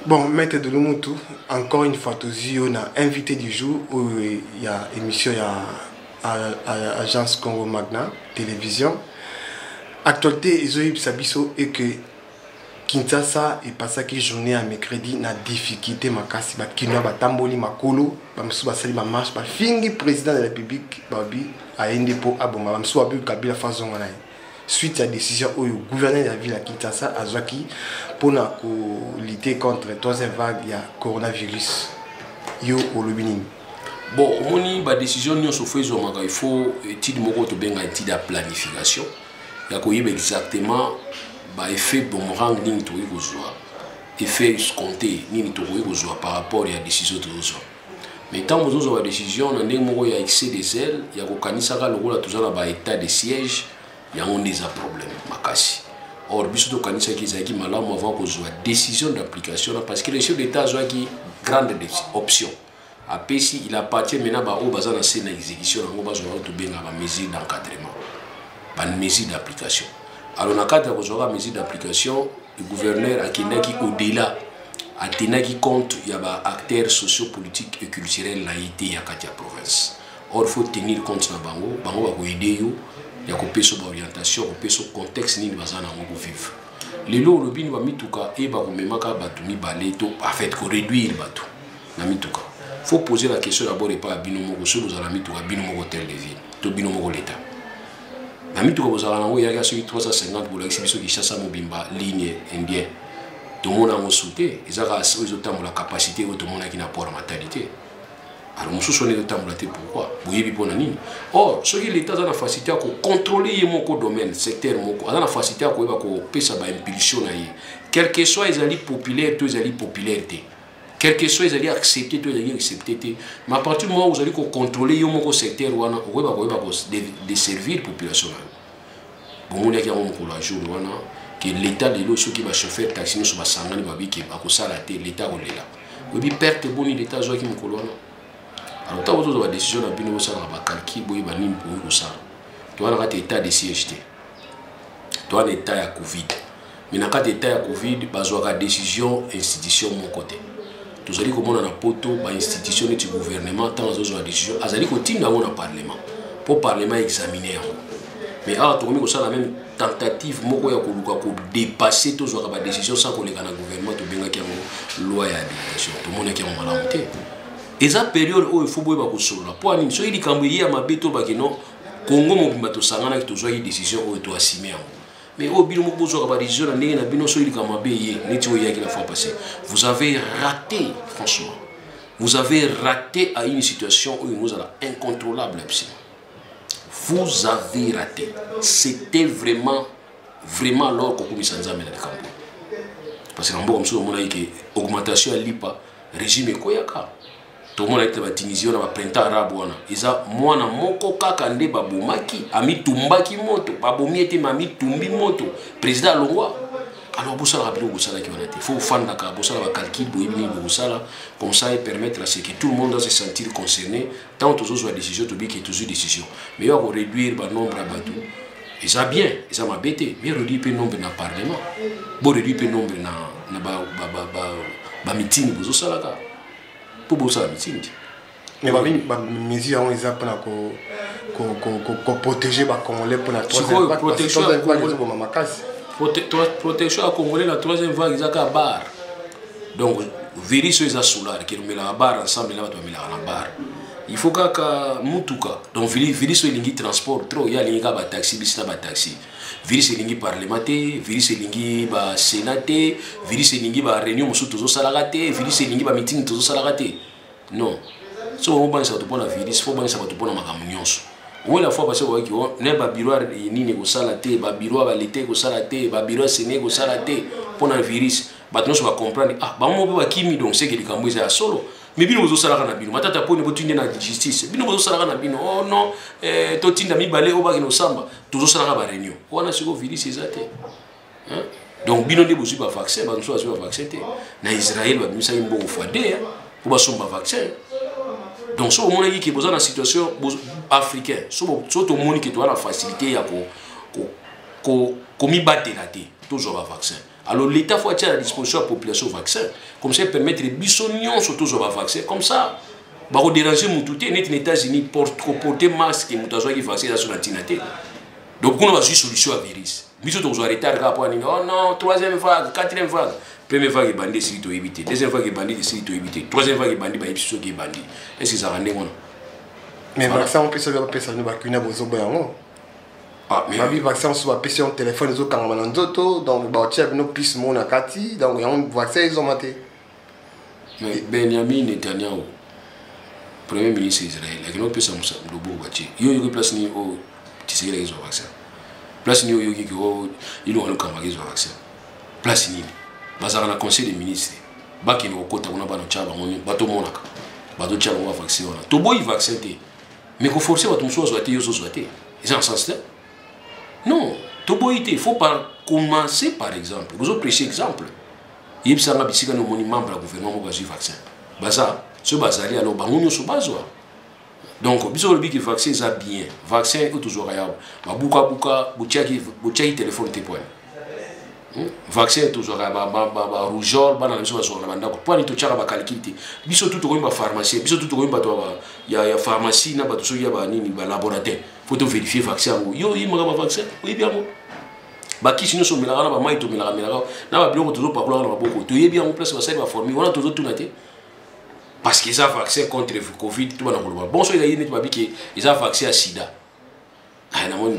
Bon, Maître de Lumutu, encore une fois, on a invité du jour où il y a émission, il y a Agence Congo Magna, télévision. Actualité, ils ont eu Sabiso et que Kinshasa est passé qui journée à mercredi na difficulté makasi ba kino ba tamboli makolo ba msu ba sali ba marche ba fingi président de la République babi a ende po aboma ba msu abu kabila façon ngana suite à la décision où le gouverneur de la ville à Kinshasa a zaki pour lutter contre la troisième vague du coronavirus yo au lobbying. Bon, moni ba décision nyo so fait il faut étude moko to benga étude de planification. Ya ko yeba exactement ba effet boomerang ni to yozwa. Effet escompté ni to yozwa par rapport à la décision to yozwa. Mais tant que vous avez la décision, on a un excès des ailes, il y a un état de siège, il y a un problème. Or, il y a un avant qu'on ait une décision d'application parce que le chef d'État a une grande option. Après, il appartient maintenant au bazar de l'exécution, il y a une mesure d'encadrement, une mesure d'application. Alors, dans le cadre de la mesure d'application, le gouverneur a au-delà. À tenir compte, il y a des acteurs sociopolitiques et culturels dans la province. Or, il faut tenir compte de Bango. Bango va aider vous. Il y a une orientation, un contexte ni bazana ngo vivre. Les lots le bin va mituka et ba komemaka batumi baleto en fait ko réduire bato. Na mituka. Faut poser la question d'abord et pas bino moko so vous allez mituka bino moko tel de ville. To bino moko l'état. Na mituka vous allez ngo ya sur 350 pour l'exhibition qui chasse mobimba ligne indien. Tout le monde a un soutien, ils ont la capacité, tout le monde a une apport en maternité. Alors, nous sommes pourquoi? Or, ce qui l'État a la facilité à contrôler mon domaine, secteur, il a la facilité à faire impulsion. Quel que soit les alliés populaires, tous les alliés populaires. Quel que soit les alliés acceptés, tous les alliés acceptés. Mais à partir du moment où vous allez contrôler mon secteur, vous allez desservir la population. Bon, il y a un jour que l'État de l'eau, ceux qui va chauffer taxi, nous sommes sangani babi qui va s'arrêter l'État au là. Oui, puis perte bonne l'État soit qui me colonne. Alors tant que vous avez décision à bino ça va calquer boy banim pour ça. Tu as un état de siège. Tu as un état à Covid. Mais dans le état à Covid, bazoa décision institution mon côté. Tous allez comment on a poto ba institution du gouvernement tant aux autres décision. Azali continue dans le parlement. Pour parlement examiner. Mais alors, tu as la même tentative de dépasser toutes les décisions sans que le gouvernement te loi et habilitation. Tout le monde est en malamité. Et cette période où il faut que vous soyez là. Pour nous, si vous avez un béton, Congo mobimba to sangana ki tozwa décision où tu assumer. Mais au bilan vous avez décision na ndenge na bino so ili kama beye neti oya ki la fois passée. Vous avez raté franchement. Vous avez raté à une situation où nous allons incontrôlable. Vous avez raté. C'était vraiment alors qu'on commence à examiner le campo. Parce que comme ça, on a eu une augmentation à l'IPA, régime Koyaka. Tout le monde a été à Tunisie, on a printemps arabe. Ils ont moi na moko kakande babomaki, ami tumbaki moto, babomi était mami tumbi moto, président Longwa. Alors vous savez rappeler vous savez qui va être. Il faut faire d'accord, vous savez calcul, vous savez comme ça et permettre à ce que tout le monde se sentir concerné. Tant que tous les décisions, tout bien qu'il y ait toujours décision. Mais il faut réduire le nombre de bateaux. Et ça bien, et ça m'a bêté. Mais réduire le nombre dans le parlement. Bon réduire le nombre dans le meeting, vous savez là. Pour vous savez meeting. Mais les mesures ont été pour protéger les Congolais pour la troisième vague. Protection à Congolais, la troisième vague, ils ont un bar. Donc, virus est soulard, qui met la barre ensemble, là, tu mets la barre. Il faut que Moutuka, donc virus est lingi transport, trop, il y a lingi taxi, bis na taxi. Virus est lingi parlementaire, virus est lingi sénaté, virus est lingi réunion, sous tous salaraté, virus est lingi meeting, tous salaraté. Non. Si on va pour la virus, il faut que ça va pour la magamunions. Oui, la fois passée, on a un bureau ni salaté, un bureau à l'été, salaté, un bureau à séné, salaté, pour un virus. Maintenant, on va comprendre, ah, on va qui donc c'est que les Cambouis à solo. Mais bien, vous savez, on va t'appeler pour une la justice. Bien, vous savez, oh non, totinda mi balé au bagino samba, tout ça sera réunion. On a ce virus, c'est ça. Donc, bien, on est pas vaccin, on soit vacciné. Dans Israël, on a un bon foadé, pour pas son vaccin. Donc, si on a dit que vous avez une situation africaine, si on a la facilité à combattre la tête, toujours un vaccin. Alors l'État faut attirer à la disposition de la population vaccin. Comme ça, permettre les bisognions surtout sur le vaccin. Comme ça, bah on déranger mon tout net les États-Unis porter masque et mutazo qui vaccin sur la tinate. Donc on va juste solution à virus. Mais surtout on arrêter à oh non, troisième vague, quatrième vague. Première vague est bandit, c'est to éviter. Deuxième vague est bandit, c'est to éviter. Troisième vague est bandit, bah il faut qui est bandit. Est-ce que ça rend on? Mais le vaccin, on peut se faire ça, nous vacciner aux autres. Ah, mais le vaccin, on peut se téléphone, les autres, quand on a d'autres, donc nous plus de monde à Kati, donc il y a un vaccin, ils ont maté. Mais Benjamin Netanyahu, Premier ministre d'Israël, il y a un peu de bâti. Il y a une place où tu sais qu'ils ont un vaccin. Place où ils ont un vaccin. Place où ils ont un conseil des ministres. Ils ont un vaccin. Ils ont un vaccin. Tout le monde est vacciné. Mais il faut forcer à tout le monde à ils ont un sens là. Non, il faut commencer par exemple. Vous avez pris exemple. Il y a un monument pour le gouvernement qui a un vaccin. Ce bazar, alors, on a besoin. Donc, si on a un vaccin, c'est bien. Le vaccin est toujours réel. Il téléphone. Le vaccin est toujours réel. Rougeole, il y a pharmacie, il y a pharmacie, il y a laboratoire. Il faut vérifier le vaccin. Il y a un vaccin. Oui, bien. Baki sinon so milagana ba mai to milagana na ba biloko toujours parler na boko to yebi en place ba ça va former on a toujours tout naté parce qu'ils ont vaccin contre le Covid tout na koloba bon so il y a une ba biki ils ont vaccin à sida ah na mon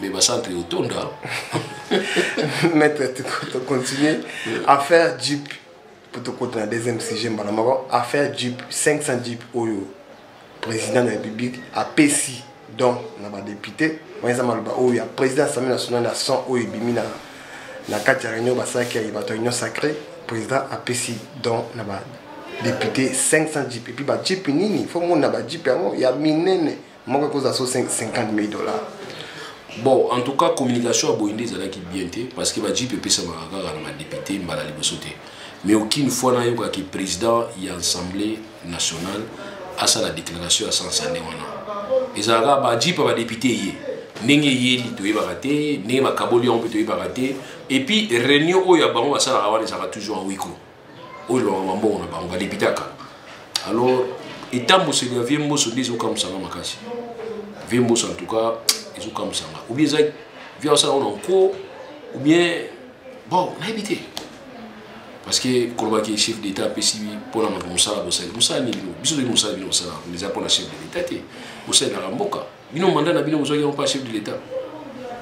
mais ba centre autonda maître tu continuer à faire Jeep pour te continuer la deuxième sujet mbalamako à faire Jeep 500 Jeep au président de la République à Pessi donc on a député il y a le président de l'Assemblée nationale de la son où il bimi na kati réunion basaki il va réunion sacrée président a PCI donc na ba député 500 Jeep et puis ba Jeep nini il faut mon na ba Jeep il y a minene moi cause à 50 000 $. Bon en tout cas communication a boindé ça qui bien parce que ba Jeep et puis ça va na député mbala libosoté mais aucune fois na yoka que président y assemblée nationale a ça la déclaration à 100 années wana ezaka ba Jeep ba député Nenge yeli to yebaraté, nenge makaboli on peut to yebaraté et puis réunion o ya bango basala awana ça va toujours en wiko. O lo mambo na bango dépitaka. Alors etambo se vie mboso ndizo comme ça makasi. Vie mboso en tout cas, ils ont comme ça. Ou bien ça vient ça on encore ou bien bon, on a évité. Parce que quand le chef d'état PCI pour la Moussa ni biso de Moussa bino ça les a pour la chef de l'état Moussa na Ramboka. Bino mandat na bino ozoya pas chef de l'état.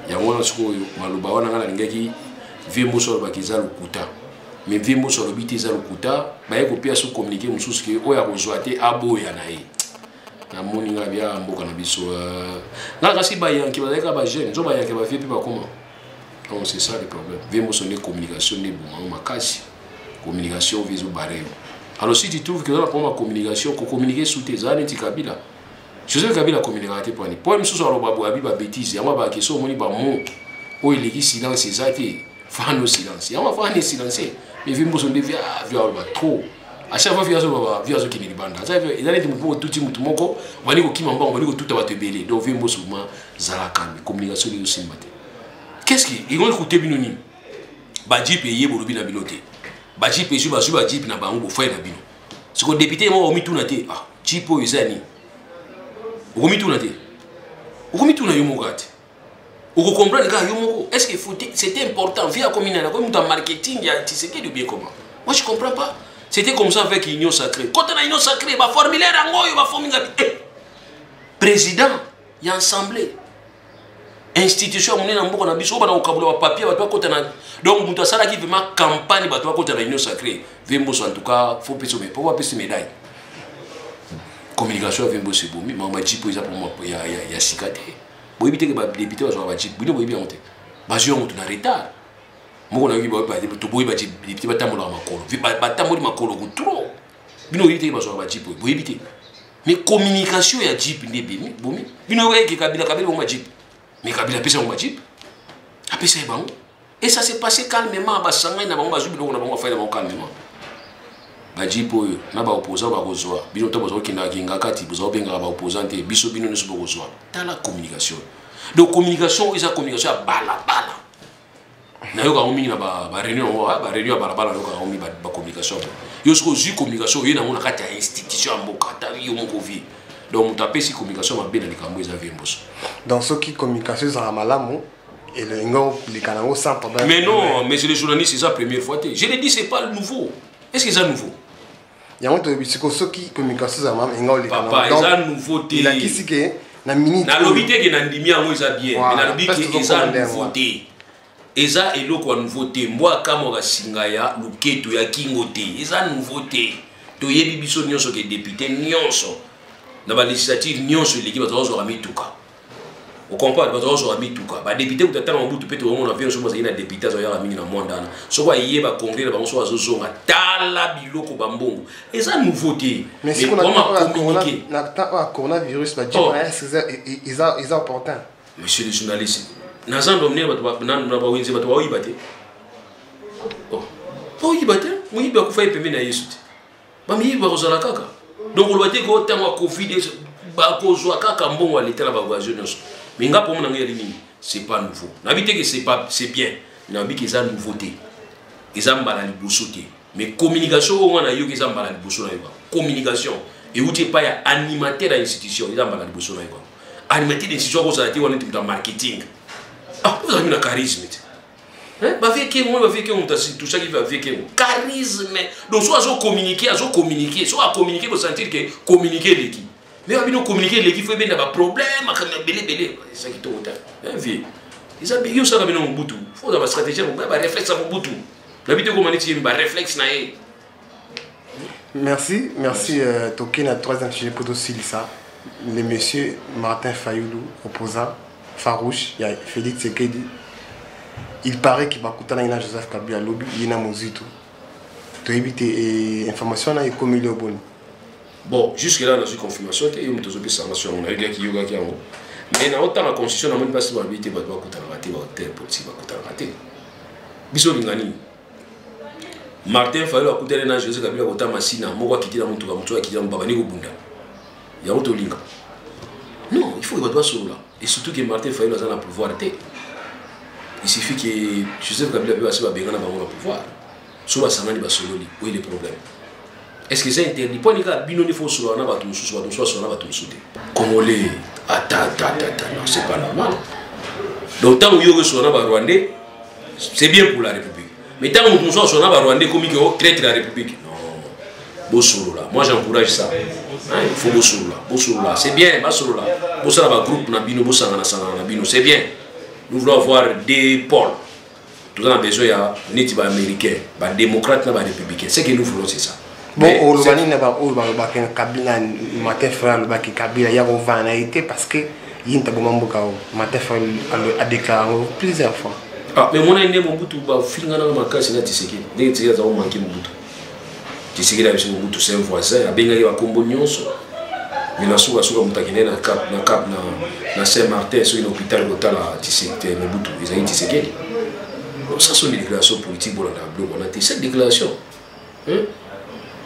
Ya wana siko maluba wana ngala ngaki vimbo so ba kiza lukuta. Mais vimbo so lobiti za lukuta ba yeko pia so communiquer mususu ke oya kozwate aboya na ye. Na moni nga bia mboka na biso na kasi ba yanki ba ka ba jeune zo ba yanki ba fi pa comment. Donc c'est ça le problème. Vimbo so ne communication ne bon makasi. Communication vise au barré. Alors si tu trouves que dans la communication, qu'on communique sous tes années, tu Kabila. Je sais que Kabila communique pour ni. Pour même sous alors babu abi ba bêtise. Yama ba question moni ba mot. O il est silence c'est ça qui fan au silence. Yama fan silence. Mais vimbo son devia via trop. À chaque fois via zo qui ni banda. Ça il allait pour tout mutu moko, wani ko kimamba, wani ko tout ba te belé. Donc vimbo souvent zala calme. Communication de aussi maté. Qu'est-ce qui ils vont écouter binoni. Ba Jeep yé bolobi na biloté. Ba Jeep esu ba Jeep na bango foi na bino. Ce que député mo omi tuna te ah Jeep o izani. Omi tuna te. Omi tuna yo mokati. Oko comprendre ka yo moko est-ce que c'était important via communale comme dans marketing il y a tu sais que bien comment. Moi je comprends pas. C'était comme ça avec l'union sacrée. Quand on a union sacrée ba formulaire ngo yo ba forminga président y assemblée institution monena mboko na biso ba na okabula ba papier ba to kotana donc mutu asala ki vraiment campagne ba to kotana union sacrée vimbo en tout cas faut peso mais pour pesi médaille communication vimbo c'est bon mais ma Jeep pour moi ya sikate bo éviter que ba député ba Jeep bino bo bien monter ba jo mutu na retard moko na yiba ba to bo ba député ba tamola makolo ba tamoli makolo ko trop bino éviter ba Jeep bo éviter mais communication ya Jeep ndebe bomi bino ke Kabila bo ma Jeep. Mais Kabila pesa un Jeep. A pesa e bango. Et ça s'est passé calmement ba sanga na bango bazubi na bango fa na bango calmement. Ba Jeep oyo na ba opposant ba kozwa. Bino to bozo kinga kinga kati bozo benga ba opposant te biso bino ne so kozwa. Dans la communication. Donc communication isa communication bala. nayoka mingi na ba réunion à balabala nayoka mingi ba communication yo siko zu communication yo na mona kati ya institution mboka ta yo moko vie donc mutapesi communication mabe na likambo eza vie mboso dans ce qui communication za malamu et le ngo les canaux sans problème. Mais non, mais c'est les journalistes, c'est la première fois. Je l'ai dit, c'est pas le nouveau. Est-ce que c'est nouveau? Il y a un peu de qui communication za malamu ngo les canaux. Papa, c'est nouveauté. Il a qui si que na minute. Na lobité que na ndimi yango eza bien, mais na lobité que eza nouveauté. Eza eloko ya nouveauté. Moi kama ka singa ya luketo ya kingote, eza nouveauté. To yebi biso nyonso ke député nyonso. Na ba législative nyonso l'équipe ba zo mituka. Au combat, parce que on a mis tout cas. Bah député ou t'attends en bout de péter au monde en fait, je pense qu'il y a des députés qui ont mis dans le monde. Soit il y a des congrès, bah on soit zozonga, tala biloko bambongo. Et ça nouveauté. Mais si on a communiqué, n'a coronavirus, bah ils ont opportun. Monsieur le journaliste, n'azan dominer n'a pas winzi, bah toi oui batte. Oh, oui batte, oui bah kufa épemé na yesu. Bah mi bah ozala kaka. Donc on doit dire que autant moi Covid, bah kozwa kaka mbongo à l'état la bah jeunesse. Mais c'est pas nouveau. N'habite que c'est bien. N'habite que c'est nouveauté. Ils ont mal à l'iboussouté. Mais communication, on a eu qu'ils ont mal à l'iboussouté. Communication. Et où tu n'es pas animateur à l'institution, ils ont mal à l'iboussouté. Animateur d'institution, on a dit on est dans le marketing. Ah, vous avez un charisme. Hein? Va faire que moi, va faire que on t'a tout ça qui va faire que charisme. Donc soit à communiquer, soit à communiquer pour sentir que communiquer l'équipe. Mais on communiquer l'équipe faut bien avoir problème belé c'est ça qui tourne hein vie ils ont bien ça comme un boutou faut avoir stratégie on va réflexe à boutou l'habitude comment on dit un réflexe na merci toqué na troisième sujet pour aussi ça le monsieur Martin Fayoulou opposant farouche il y a Félix Tshisekedi il paraît qu'il va coûter na Joseph Kabila lobby il na mozito to éviter information na comme il est bon. Bon, jusque-là, dans une confirmation, il y a une information, on a eu des qui ont été mais dans autant la constitution, on n'a même pas si on a été raté, politique, raté. Bissolingani. Martin Fayoulou a coûté un Joseph Kabila Kota Massina, moi qui dit dans mon tour, qui dit dans Babani Gobunda. Il y a autre linga. Non, il faut que soit sur là. Et surtout que Martin Fayoulou a un pouvoir. Il suffit que Joseph Kabila puisse avoir besoin d'avoir un pouvoir. Sur la Sangani Basololi, où est le problème? Est-ce que c'est interdit? Pour les gars, il faut soit sur la Congolais, non, c'est pas normal. Donc, tant que vous êtes sur la Rwandais, c'est bien pour la République. Mais tant que vous êtes sur la Rwandais, comme vous traitez la République, non. Bossolo là. Moi, j'encourage ça. Il faut Bossolo là. C'est bien, Bossolo là. Bossolo là, groupe Nabino, Bossangana, c'est bien. Nous voulons avoir des pôles. Tout le monde a besoin d'être américain, des démocrates, des républicains. Ce que nous voulons, c'est ça. Bon, au Lubani, Kabila, Martin Fayoulou, Kabila, il y a un parce que il y a a déclaré plusieurs fois. Ah, mais moi, je Mobutu, je Tshisekedi. Je Tshisekedi a manqué Mobutu. Tshisekedi a Mobutu, c'est un voisin. Il y a un combo nyonso. Mais na suka mutakine na cap na Saint-Martin sur un hôpital Botala Tshisekedi Mobutu. Ils ont Tshisekedi. Ça sont des déclarations politiques pour la bloc. On a été cette déclaration.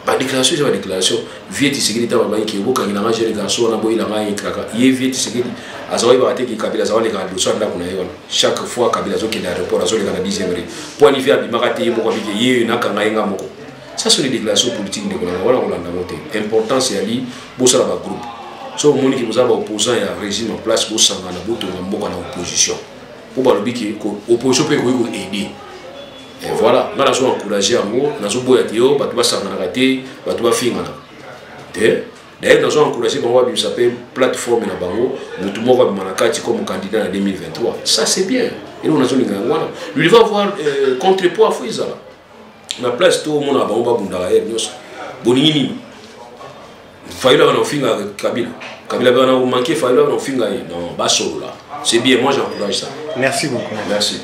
Ba déclaration, c'est une déclaration. Vieux Tshisekedi ta ba ki boka ngina nga jere garso na boyi la nga yikraka. Ye vieux Tshisekedi azawa ba te ki Kabila zawa le ga doso nda kuna yona. Chaque fois Kabila zo ki na aéroport azo le ga na 10e rue. Pour ni faire bi makate ye moko bike ye na kanga yenga moko. Ça sont des déclarations politiques de la voilà on l'a monté. Important c'est ali bosa la ba groupe. So moni ki boza ba opposant ya régime en place bo sanga na boto na mboka na opposition. Pour ba lobiki ko opposition peut ko aider. Et voilà, nous avons encouragé à nous, nous avons encouragé à nous, nous avons encouragé d'ailleurs, nous avons encouragé à une plateforme, nous avons comme candidat en 2023. Ça, c'est bien. Et nous avons lui va avoir contrepoids à Fouiza. La place, tout le monde a Bonini. Fayoulou a Kabila. Kabila a manqué Fayoulou a non, c'est bien, moi j'encourage ça. Merci beaucoup. Merci.